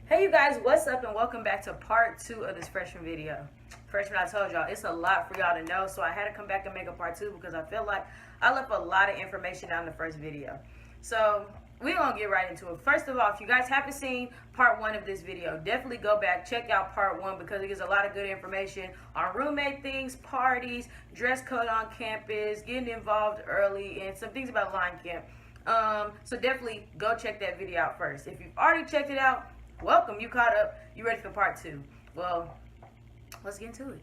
Hey you guys, what's up and welcome back to part 2 of this freshman video. Freshman, I told y'all, it's a lot for y'all to know, so I had to come back and make a part 2 because I feel like I left a lot of information out in the first video. So we're going to get right into it. First of all, if you guys haven't seen part 1 of this video, definitely go back, check out part 1 because it gives a lot of good information on roommate things, parties, dress code on campus, getting involved early, and some things about line camp. So definitely go check that video out first. If you've already checked it out, welcome, you caught up, you ready for part 2. Well, let's get into it.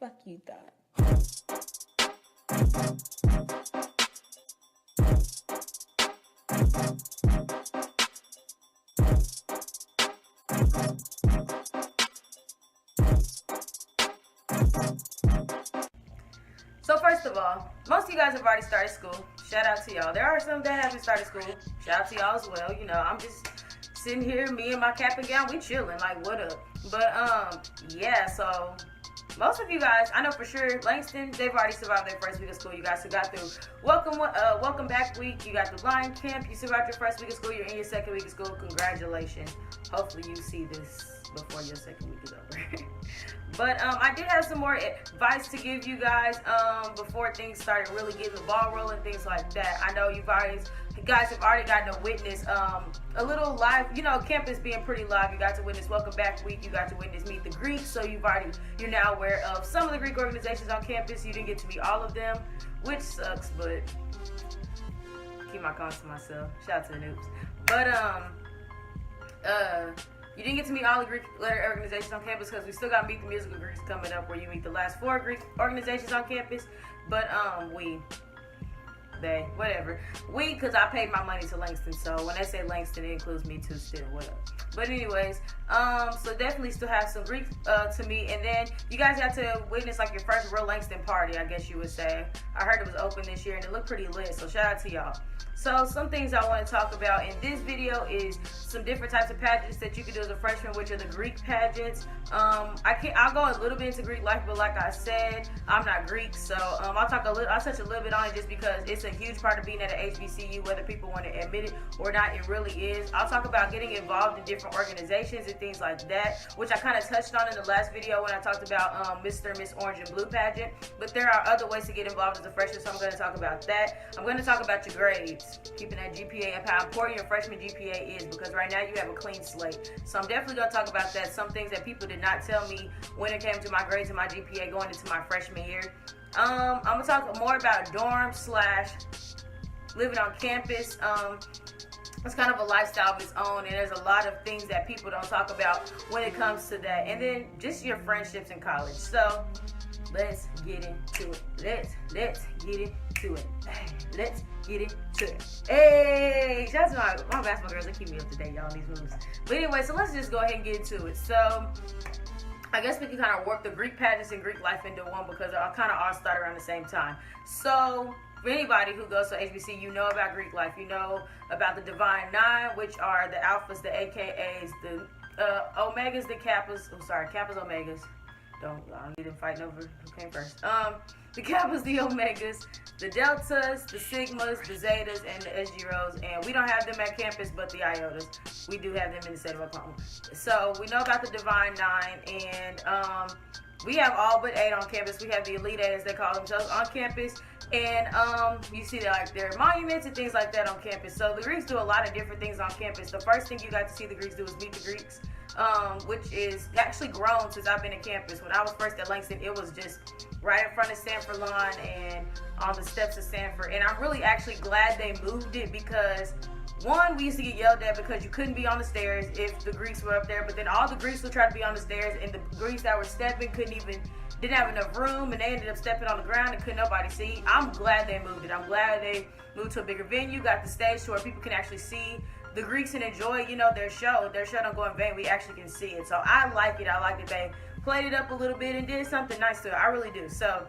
Fuck you thought. So first of all, most of you guys have already started school. Shout out to y'all. There are some that haven't started school. Shout out to y'all as well. You know, I'm just sitting here, me and my cap and gown, we chilling, like what up? But yeah, so most of you guys, I know for sure, Langston, they've already survived their first week of school. You guys have got through welcome back week. You got the line camp. You survived your first week of school. You're in your second week of school. Congratulations. Hopefully you see this before your second week is over. But I did have some more advice to give you guys before things started really getting the ball rolling, things like that. I know you guys have already gotten to witness a little live, you know, campus being pretty live. You got to witness Welcome Back Week. You got to witness Meet the Greeks. So you're now aware of some of the Greek organizations on campus. You didn't get to meet all of them, which sucks, but keep my comments to myself. Shout out to the noobs. But you didn't get to meet all the Greek letter organizations on campus because we still got Meet the Musical Greeks coming up where you meet the last 4 Greek organizations on campus. But because I paid my money to Langston, so when they say Langston, it includes me too still, whatever. But anyways, so definitely still have some Greek to meet, and then you guys got to witness like your first real Langston party, I guess you would say. I heard it was open this year and it looked pretty lit, so shout out to y'all. So some things I want to talk about in this video is some different types of pageants that you can do as a freshman, which are the Greek pageants. I'll go a little bit into Greek life, but like I said, I'm not Greek, so I'll touch a little bit on it just because it's a huge part of being at an HBCU, whether people want to admit it or not, it really is. I'll talk about getting involved in different organizations and things like that, which I kind of touched on in the last video when I talked about Mr. and Miss Orange and Blue pageant, but there are other ways to get involved as a freshman, so I'm going to talk about that. I'm going to talk about your grades, keeping that GPA and how important your freshman GPA is, because right now you have a clean slate. So I'm definitely going to talk about that, some things that people did not tell me when it came to my grades and my GPA going into my freshman year. I'm going to talk more about dorm / living on campus. It's kind of a lifestyle of its own, and there's a lot of things that people don't talk about when it comes to that. And then just your friendships in college. So let's get into it. Let's get into it. Let's get into it. Hey, shout out to my basketball girls. They keep me up to date, y'all, these moves. But anyway, so let's just go ahead and get into it. So I guess we can kind of work the Greek pageants and Greek life into one because they kind of all start around the same time. So for anybody who goes to HBC, you know about Greek life. You know about the Divine Nine, which are the Alphas, the AKAs, the Omegas, the Kappas. I'm sorry, Kappas, Omegas. I don't need them fighting over who came first. The Kappas, the Omegas, the Deltas, the Sigmas, the Zetas, and the SGROs. And we don't have them at campus, but the Iotas. We do have them in the state of Oklahoma. So we know about the Divine Nine, and we have all but 8 on campus. We have the Elite 8, as they call themselves, on campus. And you see like their monuments and things like that on campus. So the Greeks do a lot of different things on campus. The first thing you got to see the Greeks do is Meet the Greeks, which is actually grown since I've been at campus. When I was first at Langston, it was just right in front of Sanford Lawn and on the steps of Sanford. And I'm really actually glad they moved it because, one, we used to get yelled at because you couldn't be on the stairs if the Greeks were up there, but then all the Greeks would try to be on the stairs, and the Greeks that were stepping didn't have enough room, and they ended up stepping on the ground and couldn't nobody see. I'm glad they moved it. I'm glad they moved to a bigger venue, got the stage to where people can actually see the Greeks and enjoy, you know, their show. Their show don't go in vain. We actually can see it. So I like it. I like that they played it up a little bit and did something nice to it. I really do. So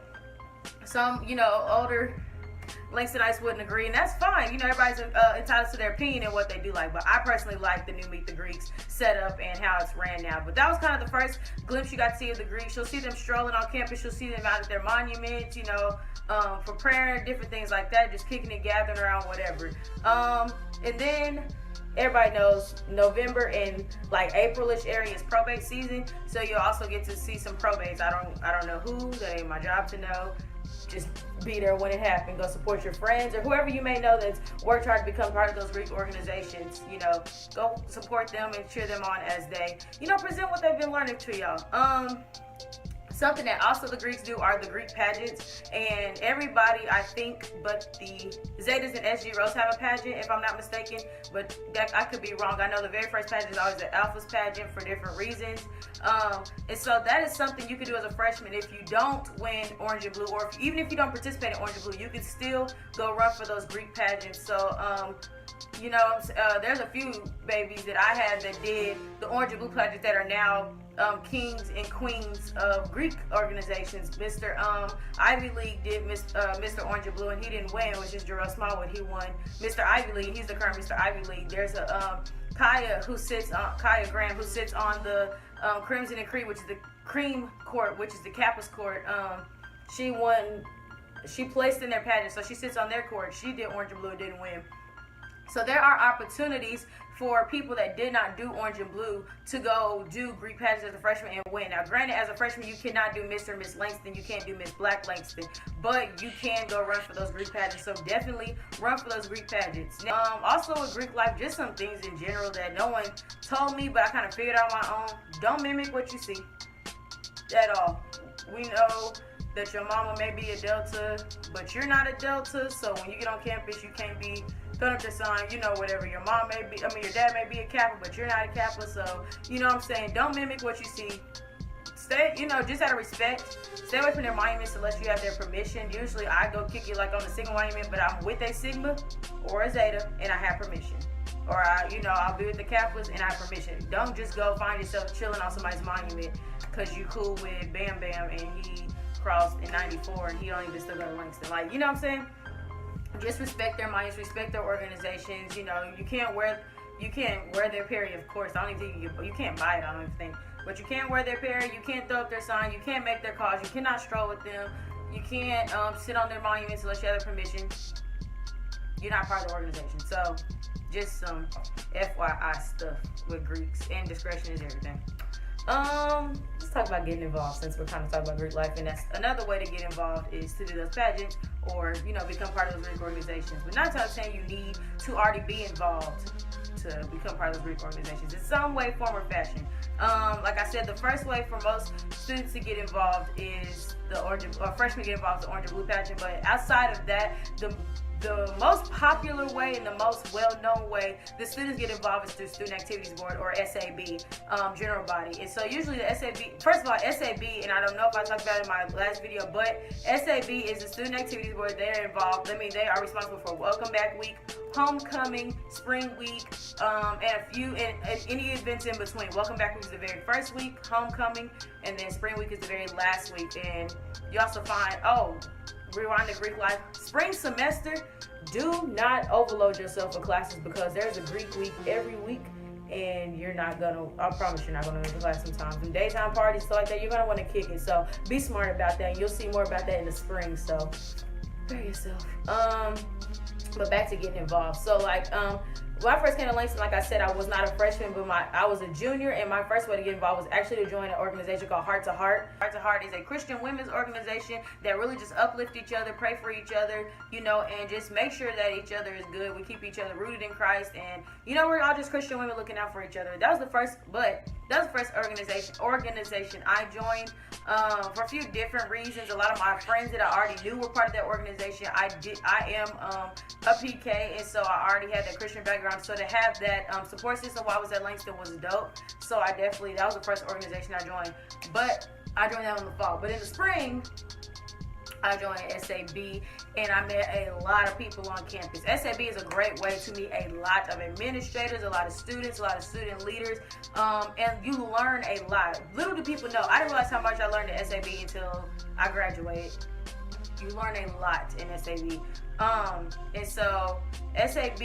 some, you know, older Langstonites wouldn't agree, and that's fine. You know, everybody's entitled to their opinion and what they do like. But I personally like the new Meet the Greeks setup and how it's ran now. But that was kind of the first glimpse you got to see of the Greeks. You'll see them strolling on campus. You'll see them out at their monuments, you know, for prayer, different things like that, just kicking it, gathering around, whatever. And then everybody knows November and like April-ish area is probate season, so you'll also get to see some probates. I don't know who, that ain't my job to know. Just be there when it happens. Go support your friends or whoever you may know that's worked hard to become part of those Greek organizations. You know, go support them and cheer them on as they, you know, present what they've been learning to y'all. Something that also the Greeks do are the Greek pageants, and everybody, I think, but the Zetas and SG Rose have a pageant, if I'm not mistaken, but that, I could be wrong. I know the very first pageant is always the Alphas pageant for different reasons, and so that is something you can do as a freshman. If you don't win Orange and Blue, or even if you don't participate in Orange and Blue, you can still go run for those Greek pageants. So, you know, there's a few babies that I had that did the Orange and Blue pageant that are now kings and queens of Greek organizations. Mr. Ivy League did Mr. Orange and Blue, and he didn't win. It was just Jarrell Smallwood. He won Mr. Ivy League. He's the current Mr. Ivy League. There's a Kaya Graham, who sits on the Crimson and Cream, which is the Cream Court, which is the Kappa's court. She won. She placed in their pageant, so she sits on their court. She did Orange and Blue, didn't win. So there are opportunities for people that did not do Orange and Blue to go do Greek pageants as a freshman and win. Now, granted, as a freshman, you cannot do Mr. and Miss Langston. You can't do Miss Black Langston. But you can go run for those Greek pageants. So definitely run for those Greek pageants. Now, also with Greek life, just some things in general that no one told me, but I kind of figured out on my own. Don't mimic what you see at all. We know that your mama may be a Delta, but you're not a Delta. So when you get on campus, you can't be throwing up your sign, you know, whatever. Your mom may be, your dad may be a Kappa, but you're not a Kappa. So, you know what I'm saying? Don't mimic what you see. Stay, you know, just out of respect. Stay away from their monuments unless you have their permission. Usually I go kick it like on a Sigma monument, but I'm with a Sigma or a Zeta and I have permission. Or I'll be with the Kappas and I have permission. Don't just go find yourself chilling on somebody's monument because you cool with Bam Bam and he crossed in 94 and he don't even still go to Langston. Like, you know what I'm saying? Just respect their minds, respect their organizations. You know, you can't wear their parry, of course. I don't even think you can't buy it, I don't even think. But you can't wear their parry, you can't throw up their sign, you can't make their calls, you cannot stroll with them, you can't sit on their monuments unless you have their permission. You're not part of the organization. So just some FYI stuff with Greeks, and discretion is everything. Let's talk about getting involved, since we're kind of talking about Greek life, and that's another way to get involved is to do those pageants or, you know, become part of those Greek organizations. But not saying you need to already be involved to become part of those Greek organizations. In some way, form, or fashion. Like I said, the first way for most students to get involved is freshmen get involved in the Orange and Blue pageant. But outside of that, the most popular way and the most well-known way the students get involved is through Student Activities Board, or SAB, general body. And so usually the SAB, first of all, SAB, and I don't know if I talked about it in my last video, but SAB is the Student Activities Board. They're involved. I mean, they are responsible for Welcome Back Week, Homecoming, Spring Week, and any events in between. Welcome Back Week is the very first week, Homecoming, and then Spring Week is the very last week. And you also find, rewind to Greek life, spring semester, do not overload yourself with classes because there's a Greek week every week and I promise you're not gonna make the class sometimes. And daytime parties, stuff like that, you're gonna want to kick it. So be smart about that, and you'll see more about that in the spring. So prepare yourself. But back to getting involved. So when I first came to Langston, like I said, I was not a freshman, but I was a junior, and my first way to get involved was actually to join an organization called Heart to Heart. Heart to Heart is a Christian women's organization that really just uplift each other, pray for each other, and just make sure that each other is good. We keep each other rooted in Christ, and we're all just Christian women looking out for each other. That was the first organization I joined for a few different reasons. A lot of my friends that I already knew were part of that organization. I am a PK, and so I already had that Christian background. So to have that support system while I was at Langston was dope. So that was the first organization I joined. But I joined that in the fall. But in the spring, I joined SAB, and I met a lot of people on campus. SAB is a great way to meet a lot of administrators, a lot of students, a lot of student leaders, and you learn a lot. Little do people know, I didn't realize how much I learned at SAB until I graduated. You learn a lot in SAB. And so SAB,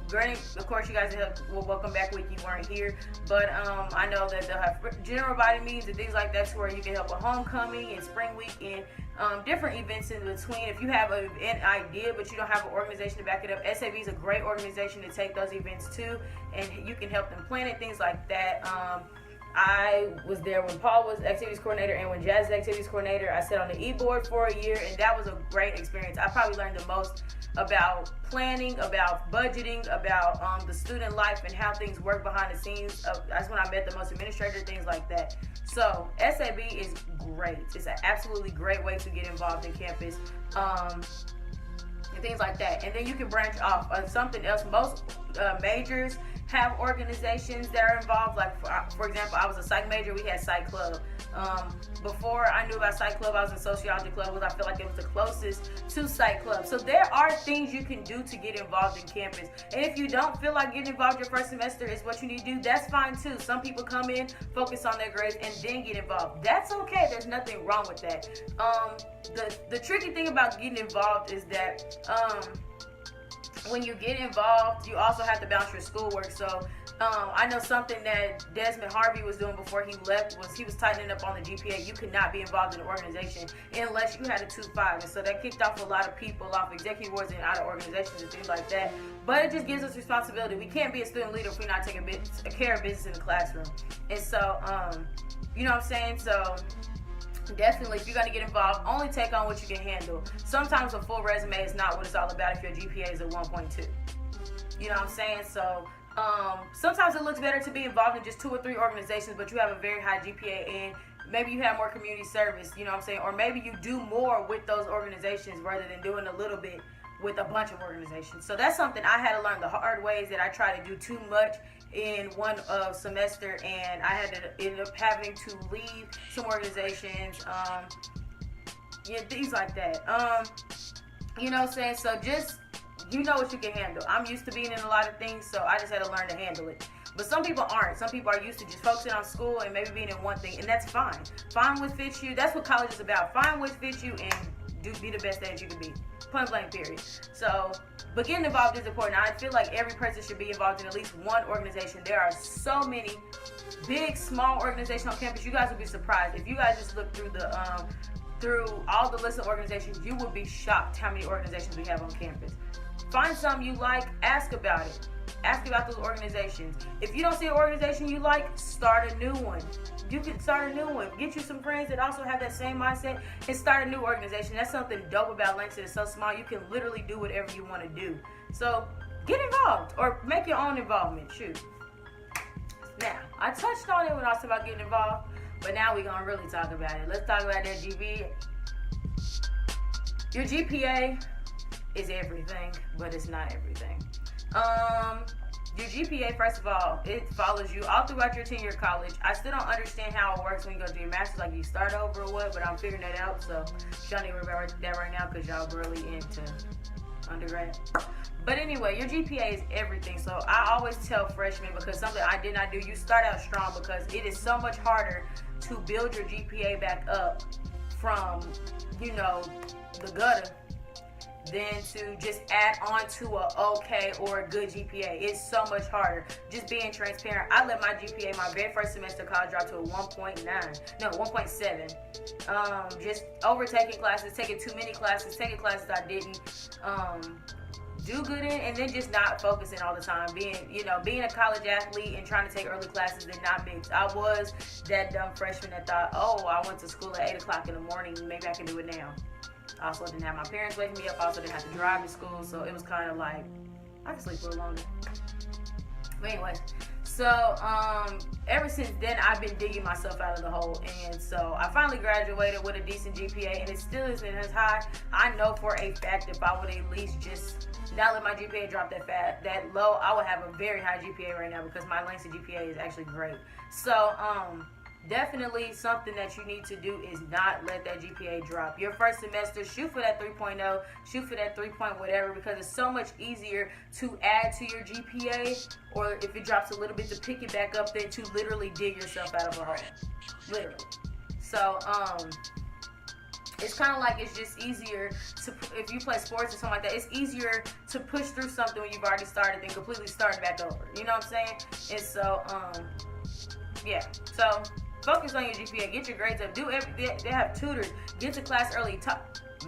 granted, of course, you guys will welcome back week. You weren't here, but I know that they'll have general body meetings and things like that, to where you can help with homecoming and spring week and different events in between. If you have an idea but you don't have an organization to back it up, SAB is a great organization to take those events to, and you can help them plan it, things like that. I was there when Paul was activities coordinator and when Jazz was activities coordinator. I sat on the e-board for a year, and that was a great experience. I probably learned the most about planning, about budgeting, about the student life and how things work behind the scenes. That's when I met the most administrators, things like that. So SAB is great. It's an absolutely great way to get involved in campus. And things like that. And then you can branch off on something else. Most majors have organizations that are involved. Like, for example, I was a psych major. We had psych club. Before I knew about psych club, I was in sociology club, because I feel like it was the closest to psych club. So there are things you can do to get involved in campus. And if you don't feel like getting involved your first semester is what you need to do, that's fine too. Some people come in, focus on their grades, and then get involved. That's okay. There's nothing wrong with that. The tricky thing about getting involved is that when you get involved, you also have to balance your schoolwork. So I know something that Desmond Harvey was doing before he left was he was tightening up on the GPA. You could not be involved in an organization unless you had a 2.5, and so that kicked off a lot of people off executive boards and out of organizations and things like that. But it just gives us responsibility. We can't be a student leader if we're not taking care of business in the classroom. And so, you know what I'm saying? So definitely, if you're going to get involved, only take on what you can handle. Sometimes a full resume is not what it's all about if your GPA is a 1.2. You know what I'm saying? So sometimes it looks better to be involved in just 2 or 3 organizations, but you have a very high GPA, and maybe you have more community service, you know what I'm saying? Or maybe you do more with those organizations rather than doing a little bit with a bunch of organizations. So that's something I had to learn the hard way, is that I tried to do too much in one semester, and I had to end up having to leave some organizations, things like that. You know what I'm saying? So just, you know what you can handle. I'm used to being in a lot of things, so I just had to learn to handle it. But some people aren't. Some people are used to just focusing on school and maybe being in one thing, and that's fine. Find what fits you. That's what college is about. Find what fits you and be the best that you can be. Point blank, period. So, but getting involved is important. I feel like every person should be involved in at least one organization. There are so many big, small organizations on campus. You guys will be surprised. If you guys just look through through all the list of organizations, you will be shocked how many organizations we have on campus. Find something you like, ask about it. Ask about those organizations. If you don't see an organization you like, start a new one. You can start a new one. Get you some friends that also have that same mindset and start a new organization. That's something dope about Langston. It's so small. You can literally do whatever you want to do. So get involved or make your own involvement. Shoot. Now, I touched on it when I was talking about getting involved, but now we're going to really talk about it. Let's talk about that GPA. Your GPA is everything, but it's not everything. Your GPA, first of all, it follows you all throughout your 10-year college. I still don't understand how it works when you go to your master's, like you start over or what, but I'm figuring that out. So y'all need to worry about that right now because y'all really into undergrad. But anyway, your GPA is everything. So I always tell freshmen, because something I did not do, you start out strong, because it is so much harder to build your GPA back up from, the gutter than to just add on to a okay or a good GPA. It's so much harder. Just being transparent. I let my GPA, my very first semester of college, drop to a 1.7. Just overtaking classes, taking too many classes, taking classes I didn't do good in, and then just not focusing all the time. Being a college athlete and trying to take early classes and not mix. I was that dumb freshman that thought, I went to school at 8 o'clock in the morning, maybe I can do it now. I also didn't have my parents waking me up. I also didn't have to drive to school. So it was kind of like, I could sleep a little longer. But anyway, so ever since then, I've been digging myself out of the hole. And so I finally graduated with a decent GPA, and it still isn't as high. I know for a fact if I would at least just not let my GPA drop that low, I would have a very high GPA right now, because my Langston GPA is actually great. So, definitely something that you need to do is not let that GPA drop. Your first semester, shoot for that 3.0, shoot for that 3 point whatever, because it's so much easier to add to your GPA, or if it drops a little bit, to pick it back up than to literally dig yourself out of a hole. Literally. So, it's kind of like it's just easier to, if you play sports or something like that, it's easier to push through something when you've already started than completely start back over. You know what I'm saying? And so, yeah. So focus on your GPA. Get your grades up. They have tutors. Get to class early.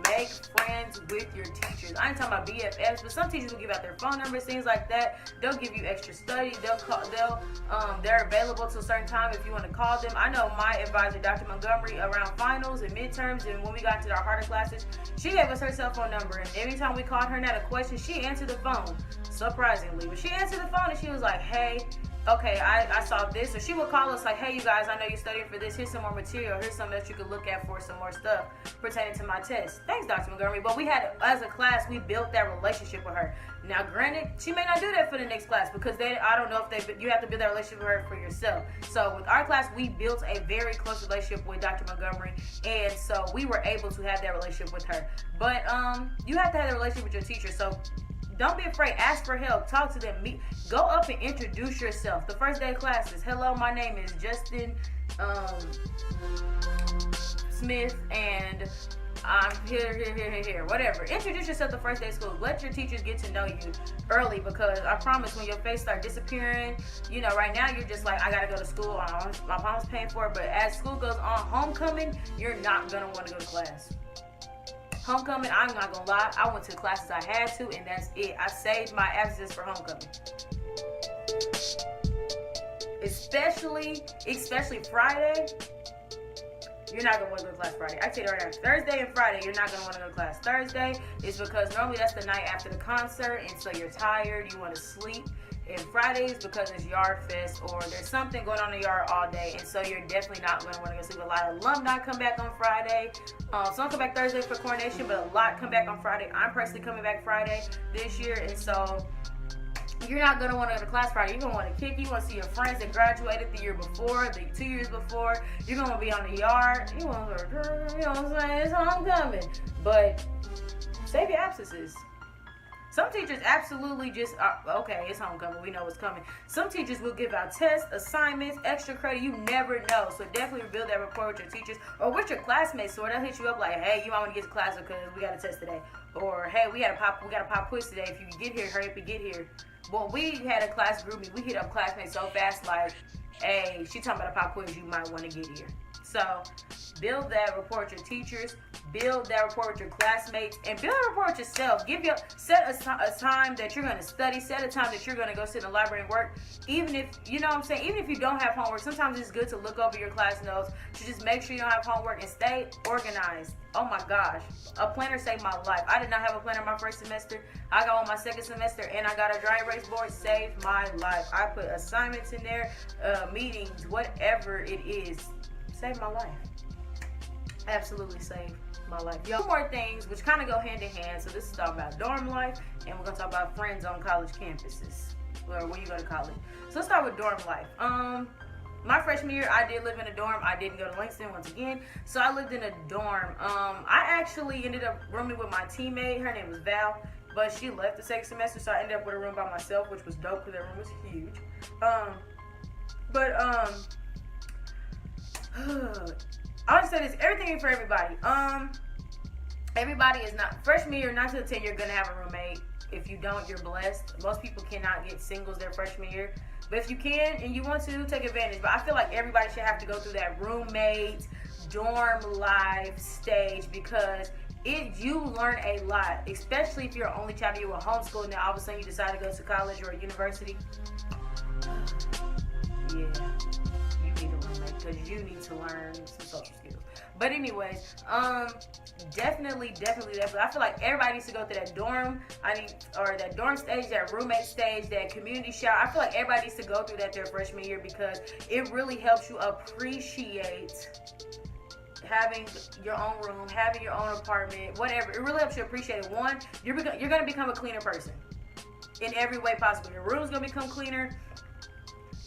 Make friends with your teachers. I ain't talking about BFFs, but some teachers will give out their phone numbers, things like that. They'll give you extra study. They're available till a certain time if you want to call them. I know my advisor, Dr. Montgomery, around finals and midterms, and when we got into our harder classes, she gave us her cell phone number, and anytime we called her and had a question, she answered the phone. Surprisingly, but she answered the phone and she was like, "Hey, okay, I saw this," or she would call us like, "Hey, you guys, I know you're studying for this. Here's some more material. Here's something that you could look at for some more stuff pertaining to my test." Thanks, Dr. Montgomery. But we had, as a class, we built that relationship with her. Now, granted, she may not do that for the next class because I don't know if you have to build that relationship with her for yourself. So with our class, we built a very close relationship with Dr. Montgomery, and so we were able to have that relationship with her. But you have to have that relationship with your teacher. So don't be afraid. Ask for help. Talk to them. Go up and introduce yourself. The first day of classes. "Hello, my name is Justin Smith, and I'm here. Whatever. Introduce yourself the first day of school. Let your teachers get to know you early, because I promise when your face start disappearing, right now you're just like, I gotta go to school. My mom's paying for it. But as school goes on, homecoming, you're not gonna want to go to class. Homecoming, I'm not gonna lie, I went to the classes I had to, and that's it. I saved my absences for homecoming. Especially Friday, you're not gonna want to go to class Friday. I tell you right now, Thursday and Friday, you're not gonna want to go to class. Thursday is because normally that's the night after the concert, and so you're tired, you want to sleep. And Fridays because it's Yard Fest or there's something going on in the yard all day, and so you're definitely not going to want to go sleep. A lot of alumni come back on Friday. Some come back Thursday for coronation, but a lot come back on Friday. I'm personally coming back Friday this year, and so you're not going to want to go to class Friday. You're going to want to kick. You want to see your friends that graduated the year before, the 2 years before. You're going to be on the yard. You want to, you know what I'm saying? It's homecoming. But save your absences. Some teachers absolutely just okay, it's homecoming, we know what's coming. Some teachers will give out tests, assignments, extra credit, you never know. So definitely build that rapport with your teachers or with your classmates. So they'll hit you up like, "Hey, you might want to get to class because we got a test today." Or, "Hey, we got a pop quiz today. If you get here, hurry up and get here." Well, we had a class group meet. We hit up classmates so fast like, "Hey, she talking about a pop quiz, you might want to get here." So build that rapport with your teachers, build that rapport with your classmates, and build a rapport with yourself. Set a time that you're going to study, set a time that you're going to go sit in the library and work. Even if, even if you don't have homework, sometimes it's good to look over your class notes to just make sure you don't have homework and stay organized. Oh my gosh, a planner saved my life. I did not have a planner my first semester. I got on my second semester and I got a dry erase board. Saved my life. I put assignments in there, meetings, whatever it is. Saved my life. Absolutely saved my life. Two more things which kind of go hand in hand. So this is talking about dorm life, and we're gonna talk about friends on college campuses, or when you go to college. So let's start with dorm life. My freshman year, I did live in a dorm. I didn't go to Langston once again, so I lived in a dorm. I actually ended up rooming with my teammate. Her name was Val, but she left the second semester, so I ended up with a room by myself, which was dope because that room was huge. I would say this, everything ain't for everybody. Everybody is not, freshman year, 9 to the 10, you're gonna have a roommate. If you don't, you're blessed. Most people cannot get singles their freshman year. But if you can and you want to, take advantage. But I feel like everybody should have to go through that roommate, dorm life stage because you learn a lot, especially if you're an only child, you were homeschooled, and then all of a sudden you decide to go to college or a university. Yeah, you need a roommate because you need to learn some social skills. But anyways, definitely. I feel like everybody needs to go through that dorm. That dorm stage, that roommate stage, that community shower. I feel like everybody needs to go through that their freshman year because it really helps you appreciate having your own room, having your own apartment, whatever. It really helps you appreciate it. One, you're gonna become a cleaner person in every way possible. Your room's gonna become cleaner.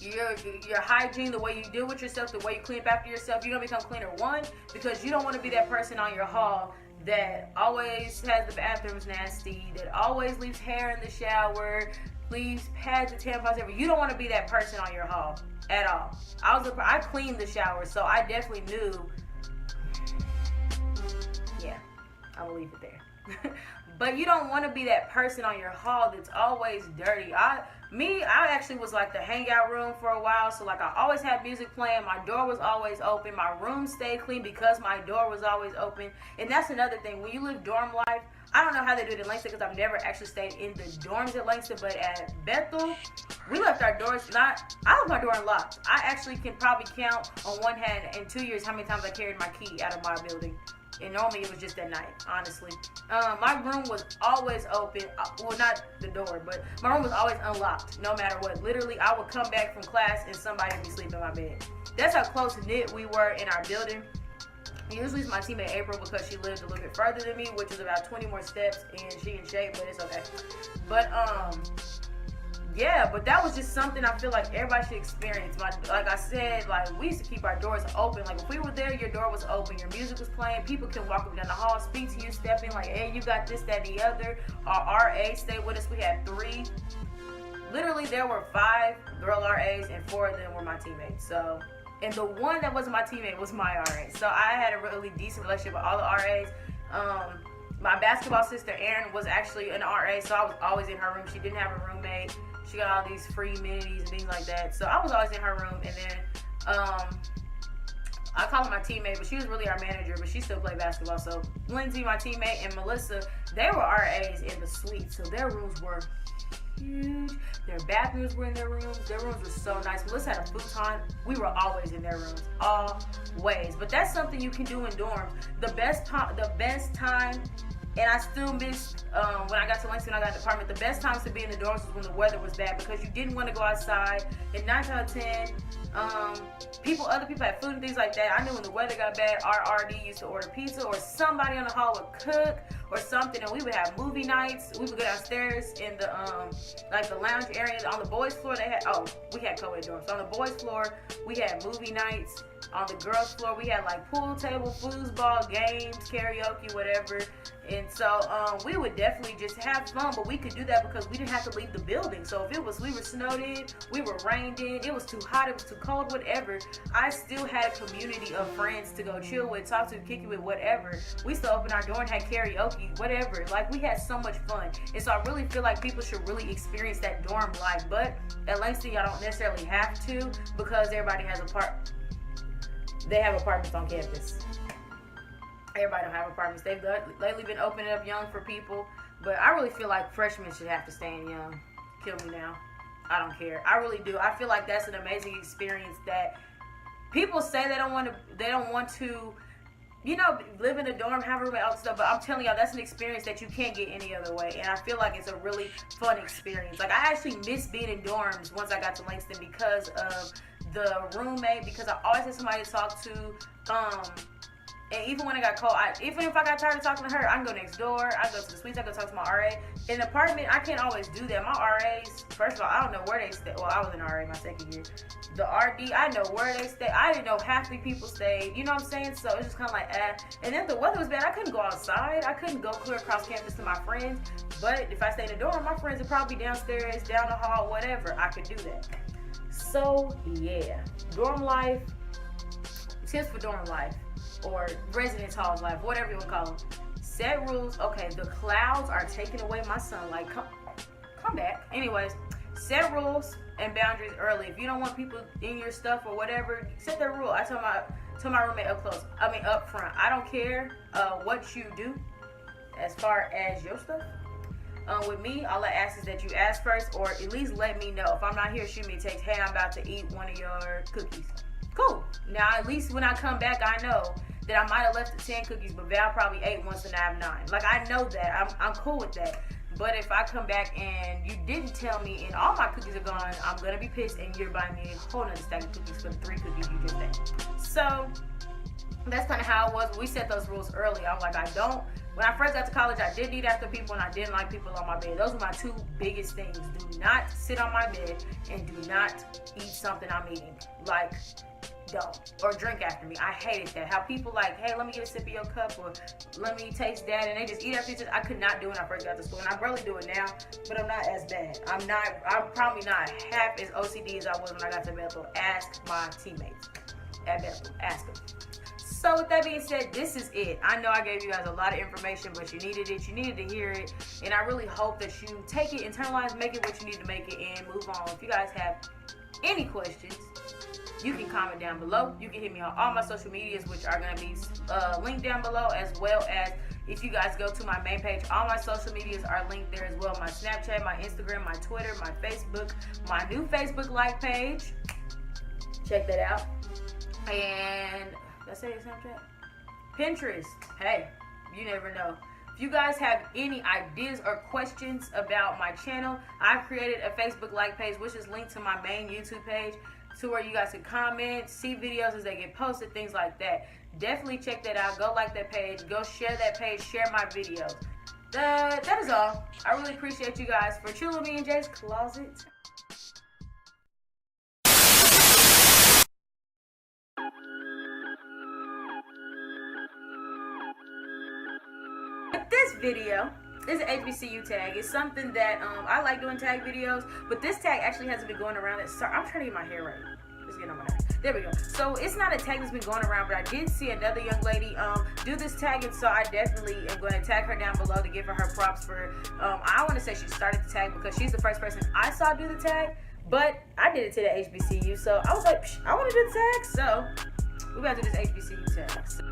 Your hygiene, the way you deal with yourself, the way you clean up after yourself, you're gonna become cleaner. One, because you don't want to be that person on your hall that always has the bathrooms nasty, that always leaves hair in the shower, leaves pads and tampons everywhere. You don't want to be that person on your hall at all. I cleaned the shower, so I definitely knew. Yeah, I'm gonna leave it there. But you don't want to be that person on your hall that's always dirty. I actually was like the hangout room for a while. So like I always had music playing. My door was always open. My room stayed clean because my door was always open. And that's another thing. When you live dorm life, I don't know how they do it in Langston because I've never actually stayed in the dorms at Langston. But at Bethel, we left our doors I left my door unlocked. I actually can probably count on one hand in 2 years how many times I carried my key out of my building. And normally it was just at night, honestly. My room was always open. Well, not the door, but my room was always unlocked, no matter what. Literally, I would come back from class and somebody would be sleeping in my bed. That's how close-knit we were in our building. Usually it's my teammate April because she lived a little bit further than me, which is about 20 more steps, and she in shape, but it's okay. But, yeah, but that was just something I feel like everybody should experience. Like I said, like we used to keep our doors open. Like if we were there, your door was open, your music was playing, people can walk up down the hall, speak to you, step in like, hey, you got this, that, and the other. Our RA stayed with us. We had 3. Literally, there were 5 girl RAs and 4 of them were my teammates. So, and the one that wasn't my teammate was my RA. So I had a really decent relationship with all the RAs. My basketball sister Erin was actually an RA, so I was always in her room. She didn't have a roommate. She got all these free amenities and things like that. So I was always in her room. And then I call her my teammate, but she was really our manager, but she still played basketball. So Lindsay, my teammate, and Melissa, they were RAs in the suite. So their rooms were huge. Their bathrooms were in their rooms. Their rooms were so nice. Melissa had a futon. We were always in their rooms. Always. But that's something you can do in dorms. The best time, and I still miss when I got to Langston, I got an apartment. The best times to be in the dorms was when the weather was bad because you didn't want to go outside. And 9 out of 10, other people had food and things like that. I knew when the weather got bad, our RD used to order pizza or somebody on the hall would cook or something, and we would have movie nights. We would go downstairs in the like the lounge area. On the boys' floor, we had co-ed dorms. So on the boys' floor, we had movie nights. On the girls' floor, we had like pool table, foosball, games, karaoke, whatever. And so we would definitely just have fun, but we could do that because we didn't have to leave the building. So if we were snowed in, we were rained in, it was too hot, it was too cold, whatever, I still had a community of friends to go chill with, talk to, kick it with, whatever. We still opened our door and had karaoke, whatever. Like, we had so much fun. And so I really feel like people should really experience that dorm life. But at Langston, y'all don't necessarily have to because everybody has they have apartments on campus. Everybody don't have apartments. They've lately been opening up young for people, but I really feel like freshmen should have to stay in young. Kill me now. I don't care. I really do. I feel like that's an amazing experience that people say they don't want to, live in a dorm, have a roommate, all that stuff, but I'm telling y'all, that's an experience that you can't get any other way, and I feel like it's a really fun experience. Like, I actually miss being in dorms once I got to Langston because of the roommate, because I always had somebody to talk to, and even when it got cold, even if I got tired of talking to her, I can go next door, I go to the suites, I go talk to my RA. In the apartment, I can't always do that. My RAs, first of all, I don't know where they stay. Well, I was an RA my second year. The RD, I know where they stay. I didn't know half the people stayed. You know what I'm saying? So it's just kind of like, And if the weather was bad, I couldn't go outside. I couldn't go clear across campus to my friends. But if I stayed in the dorm, my friends would probably be downstairs, down the hall, whatever. I could do that. So, yeah. Dorm life, tips for dorm life, or residence halls life, whatever you want to call them. Set rules. Okay, the clouds are taking away my sunlight. Come back. Anyways, set rules and boundaries early. If you don't want people in your stuff or whatever, set that rule. I told my roommate up front. I don't care what you do as far as your stuff. With me, all I ask is that you ask first, or at least let me know. If I'm not here, shoot me a text. Hey, I'm about to eat one of your cookies. Cool. Now, at least when I come back, I know that I might have left the 10 cookies, but Val probably ate once and I have 9. Like, I know that. I'm cool with that. But if I come back and you didn't tell me and all my cookies are gone, I'm going to be pissed and you're buying me a whole nother stack of cookies for the 3 cookies you just ate. So, that's kind of how it was. When we set those rules early, I'm like, when I first got to college, I didn't eat after people and I didn't like people on my bed. Those were my 2 biggest things. Do not sit on my bed and do not eat something I'm eating. Like, don't. Or drink after me. I hated that. How people like, hey, let me get a sip of your cup, or let me taste that, and they just eat after each other. I could not do it when I first got to school, and I barely do it now, but I'm not as bad. I'm probably not half as OCD as I was when I got to Bethel. Ask my teammates. at Bethel. Ask them. So with that being said, this is it. I know I gave you guys a lot of information, but you needed it. You needed to hear it. And I really hope that you take it, internalize, make it what you need to make it, and move on. If you guys have any questions, you can comment down below. You can hit me on all my social medias, which are going to be linked down below, as well as if you guys go to my main page, all my social medias are linked there as well. My Snapchat, my Instagram, my Twitter, my Facebook, my new Facebook like page. Check that out. And did I say Snapchat? Pinterest. Hey, you never know. If you guys have any ideas or questions about my channel, I've created a Facebook like page, which is linked to my main YouTube page, to where you guys can comment, see videos as they get posted, things like that. Definitely check that out. Go like that page. Go share that page. Share my videos. That is all. I really appreciate you guys for chilling with me in Jay's closet. This video is an HBCU tag. It's something that I like doing tag videos, but this tag actually hasn't been going around. Sorry, I'm trying to get my hair right. Just getting on my nerves. There we go. So it's not a tag that's been going around, but I did see another young lady do this tag, and so I definitely am going to tag her down below to give her props for. I want to say she started the tag because she's the first person I saw do the tag, but I did it to the HBCU, so I was like, I want to do the tag, so we about to do this HBCU tag. So